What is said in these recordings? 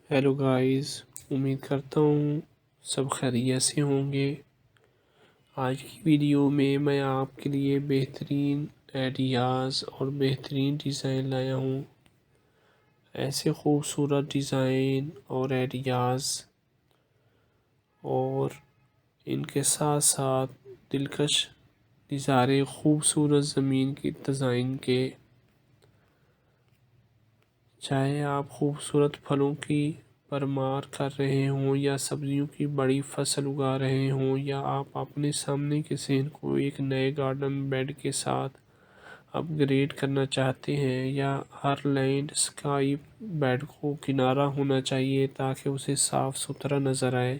Hello guys, امید کرتا ہوں سب خیریت سے ہوں گے۔ آج کی ویڈیو میں آپ کے لیے بہترین آئیڈیاز اور بہترین ڈیزائن لایا ہوں۔ ایسے خوبصورت ڈیزائن اور آئیڈیاز اور ان کے ساتھ ساتھ دلکش نظارے خوبصورت زمین کی ڈیزائن کے، چاہے آپ خوبصورت پھلوں کی بھرمار کر رہے ہوں یا سبزیوں کی بڑی فصل اگا رہے ہوں، یا آپ اپنے سامنے کے صحن کو ایک نئے گارڈن بیڈ کے ساتھ اپ گریڈ کرنا چاہتے ہیں، یا ہر لینڈ اسکیپ بیڈ کو کنارہ ہونا چاہیے تاکہ اسے صاف ستھرا نظر آئے۔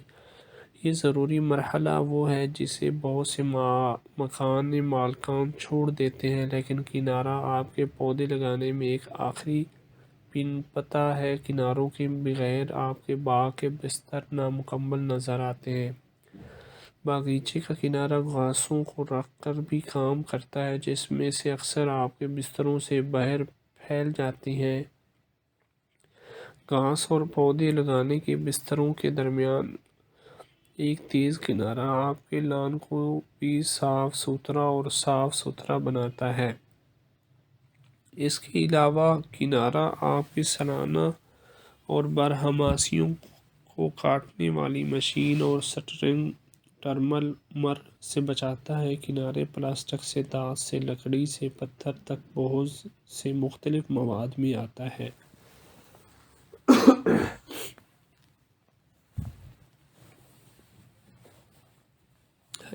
یہ ضروری مرحلہ وہ ہے جسے بہت سے مکان مالکان چھوڑ دیتے ہیں، لیکن کنارہ آپ کے پودے لگانے میں ایک آخری پن پتہ ہے۔ کناروں کے بغیر آپ کے باغ کے بستر نامکمل نظر آتے ہیں۔ باغیچے کا کنارہ گھاسوں کو رکھ کر بھی کام کرتا ہے، جس میں سے اکثر آپ کے بستروں سے باہر پھیل جاتی ہیں۔ گھاس اور پودے لگانے کے بستروں کے درمیان ایک تیز کنارہ آپ کے لان کو بھی صاف ستھرا اور صاف ستھرا بناتا ہے۔ اس کے علاوہ کنارہ آپ کی سالانہ اور برہماسیوں کو کاٹنے والی مشین اور سٹرنگ ٹرمر سے بچاتا ہے۔ کنارے پلاسٹک سے، دھات سے، لکڑی سے پتھر تک بہت سے مختلف مواد میں آتا ہے۔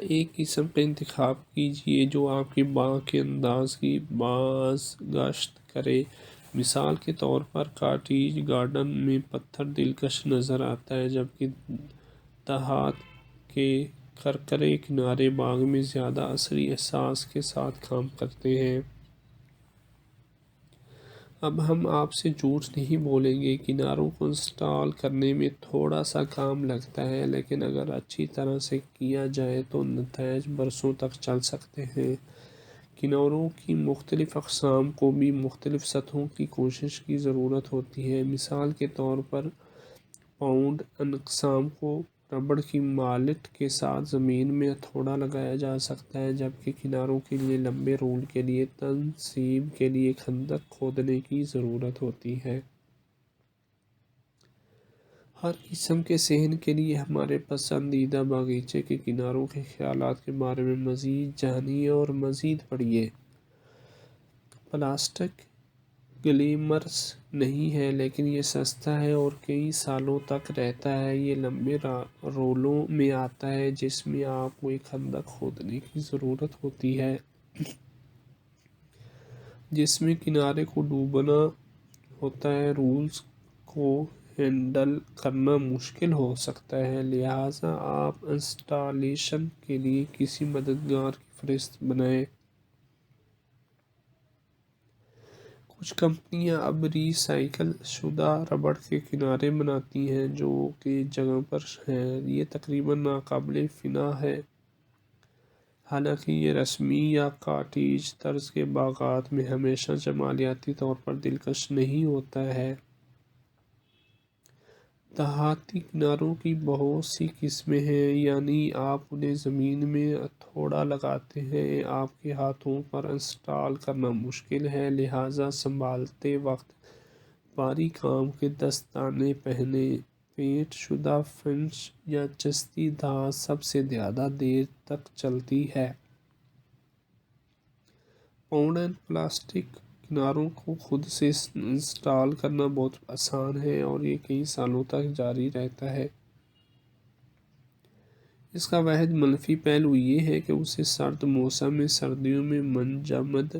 ایک قسم کا انتخاب کیجیے جو آپ کے باغ کے انداز کی بازگشت کرے۔ مثال کے طور پر کاٹیج گارڈن میں پتھر دلکش نظر آتا ہے، جبکہ دھات کے کرکرے کنارے باغ میں زیادہ عصری احساس کے ساتھ کام کرتے ہیں۔ اب ہم آپ سے جھوٹ نہیں بولیں گے، کناروں کو انسٹال کرنے میں تھوڑا سا کام لگتا ہے، لیکن اگر اچھی طرح سے کیا جائے تو نتائج برسوں تک چل سکتے ہیں۔ کناروں کی مختلف اقسام کو بھی مختلف سطحوں کی کوشش کی ضرورت ہوتی ہے۔ مثال کے طور پر پاؤنڈ اقسام کو ربڑ کی مالٹ کے ساتھ زمین میں ہتھوڑا لگایا جا سکتا ہے، جبکہ کناروں کے لیے لمبے رول کے لیے تنصیب کے لیے خندق کھودنے کی ضرورت ہوتی ہے۔ ہر قسم کے صحن کے لیے ہمارے پسندیدہ باغیچے کے کناروں کے خیالات کے بارے میں مزید جانیے اور مزید پڑھیے۔ پلاسٹک گلیمرس نہیں ہے، لیکن یہ سستا ہے اور کئی سالوں تک رہتا ہے۔ یہ لمبے رولوں میں آتا ہے، جس میں آپ کو ایک خندق کھودنے کی ضرورت ہوتی ہے، جس میں کنارے کو ڈوبنا ہوتا ہے۔ رولز کو ہینڈل کرنا مشکل ہو سکتا ہے، لہٰذا آپ انسٹالیشن کے لیے کسی مددگار کی فہرست بنائیں۔ کچھ کمپنیاں اب ری سائیکل شدہ ربڑ کے کنارے بناتی ہیں جو کہ جگہ پر ہیں۔ یہ تقریباً ناقابل فنا ہے، حالانکہ یہ رسمی یا کاٹیج طرز کے باغات میں ہمیشہ جمالیاتی طور پر دلکش نہیں ہوتا ہے۔ دھاتی کناروں کی بہت سی قسمیں ہیں، یعنی آپ انہیں زمین میں ہتھوڑا لگاتے ہیں۔ آپ کے ہاتھوں پر انسٹال کرنا مشکل ہے، لہٰذا سنبھالتے وقت بھاری کام کے دستانے پہنیں۔ پینٹ شدہ فنش یا چستی دھات سب سے زیادہ دیر تک چلتی ہے۔ پاؤنڈ پلاسٹک کناروں کو خود سے انسٹال کرنا بہت آسان ہے اور یہ کئی سالوں تک جاری رہتا ہے۔ اس کا واحد منفی پہلو یہ ہے کہ اسے سرد موسم میں سردیوں میں منجمد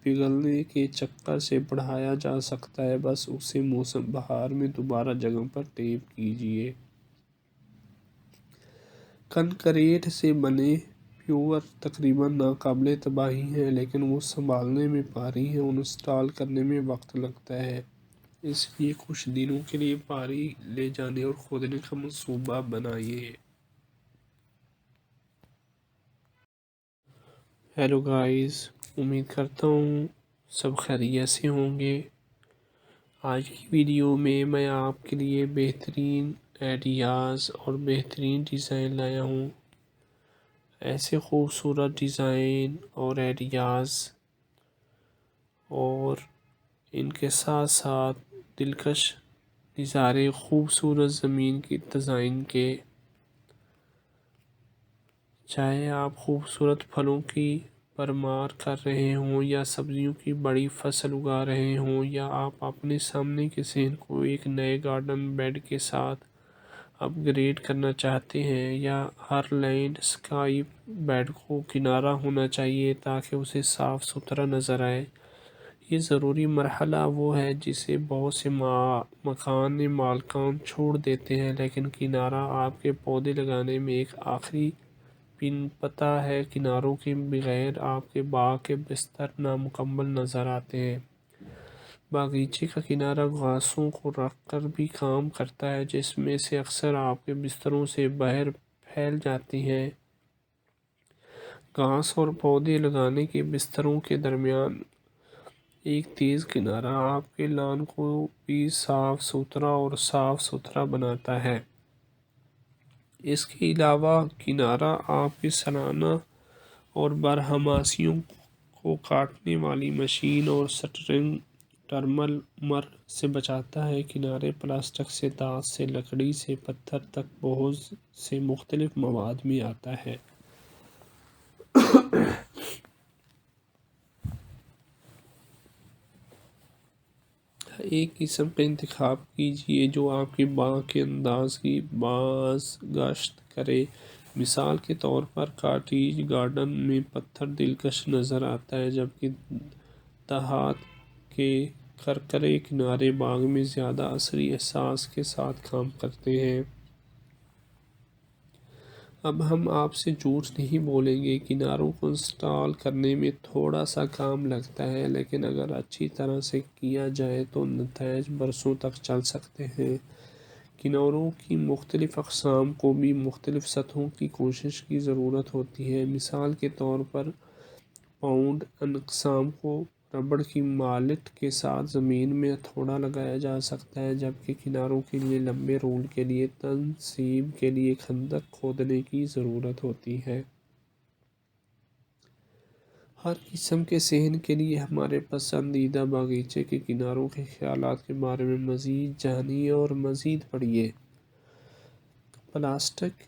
پگھلنے کے چکر سے بڑھایا جا سکتا ہے۔ بس اسے موسم بہار میں دوبارہ جگہ پر ٹیپ کیجیے۔ کنکریٹ سے بنے پیور تقریباً ناقابل تباہی ہیں، لیکن وہ سنبھالنے میں بھاری ہیں اور انسٹال کرنے میں وقت لگتا ہے۔ اس لیے کچھ دنوں کے لیے بھاری لے جانے اور کھودنے کا منصوبہ بنائیے۔ ہیلو گائز، امید کرتا ہوں سب خیریت سے ہوں گے۔ آج کی ویڈیو میں آپ کے لیے بہترین آئیڈیاز اور بہترین ڈیزائن لایا ہوں۔ ایسے خوبصورت ڈیزائن اور آئیڈیاز اور ان کے ساتھ ساتھ دلکش نظارے خوبصورت زمین کی ڈیزائن کے، چاہے آپ خوبصورت پھلوں کی بھرمار کر رہے ہوں یا سبزیوں کی بڑی فصل اگا رہے ہوں، یا آپ اپنے سامنے کے صحن کو ایک نئے گارڈن بیڈ کے ساتھ اپ گریڈ کرنا چاہتے ہیں، یا ہر لینڈ اسکیپ بیڈ کو کنارہ ہونا چاہیے تاکہ اسے صاف ستھرا نظر آئے۔ یہ ضروری مرحلہ وہ ہے جسے بہت سے مکان مالکان چھوڑ دیتے ہیں، لیکن کنارہ آپ کے پودے لگانے میں ایک آخری پن پتہ ہے۔ کناروں کے بغیر آپ کے باغ کے بستر نامکمل نظر آتے ہیں۔ باغیچے کا کنارہ گھاسوں کو رکھ کر بھی کام کرتا ہے، جس میں سے اکثر آپ کے بستروں سے باہر پھیل جاتی ہیں۔ گھاس اور پودے لگانے کے بستروں کے درمیان ایک تیز کنارہ آپ کے لان کو بھی صاف ستھرا اور صاف ستھرا بناتا ہے۔ اس کے علاوہ کنارہ آپ کے سالانہ اور بارہماسیوں کو کاٹنے والی مشین اور سٹرنگ ٹرمر سے بچاتا ہے۔ کنارے پلاسٹک سے، دھات سے، لکڑی سے پتھر تک بہت سے مختلف مواد میں آتا ہے۔ ایک قسم کا انتخاب کیجیے جو آپ کے باغ کے انداز کی بازگشت کرے۔ مثال کے طور پر کاٹیج گارڈن میں پتھر دلکش نظر آتا ہے، جبکہ دھات کے کرکرے کنارے باغ میں زیادہ عصری احساس کے ساتھ کام کرتے ہیں۔ اب ہم آپ سے جھوٹ نہیں بولیں گے، کناروں کو انسٹال کرنے میں تھوڑا سا کام لگتا ہے، لیکن اگر اچھی طرح سے کیا جائے تو نتائج برسوں تک چل سکتے ہیں۔ کناروں کی مختلف اقسام کو بھی مختلف سطحوں کی کوشش کی ضرورت ہوتی ہے۔ مثال کے طور پر پاؤنڈ اقسام کو ربڑ کی مالٹ کے ساتھ زمین میں ہتھوڑا لگایا جا سکتا ہے، جبکہ کناروں کے لیے لمبے رول کے لیے تنصیب کے لیے خندق کھودنے کی ضرورت ہوتی ہے۔ ہر قسم کے صحن کے لیے ہمارے پسندیدہ باغیچے کے کناروں کے خیالات کے بارے میں مزید جانیے اور مزید پڑھیے۔ پلاسٹک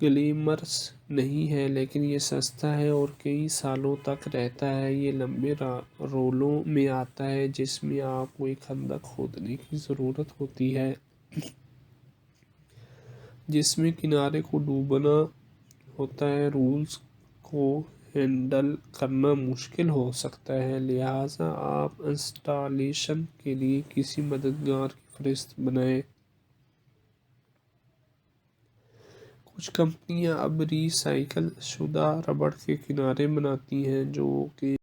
گلیمرس نہیں ہے، لیکن یہ سستا ہے اور کئی سالوں تک رہتا ہے۔ یہ لمبے رولوں میں آتا ہے، جس میں آپ کو ایک خندق کھودنے کی ضرورت ہوتی ہے جس میں کنارے کو ڈوبنا ہوتا ہے۔ رولز کو ہینڈل کرنا مشکل ہو سکتا ہے، لہٰذا آپ انسٹالیشن کے لیے کسی مددگار کی فہرست بنائیں۔ کچھ کمپنیاں اب ری سائیکل شدہ ربڑ کے کنارے بناتی ہیں جو کہ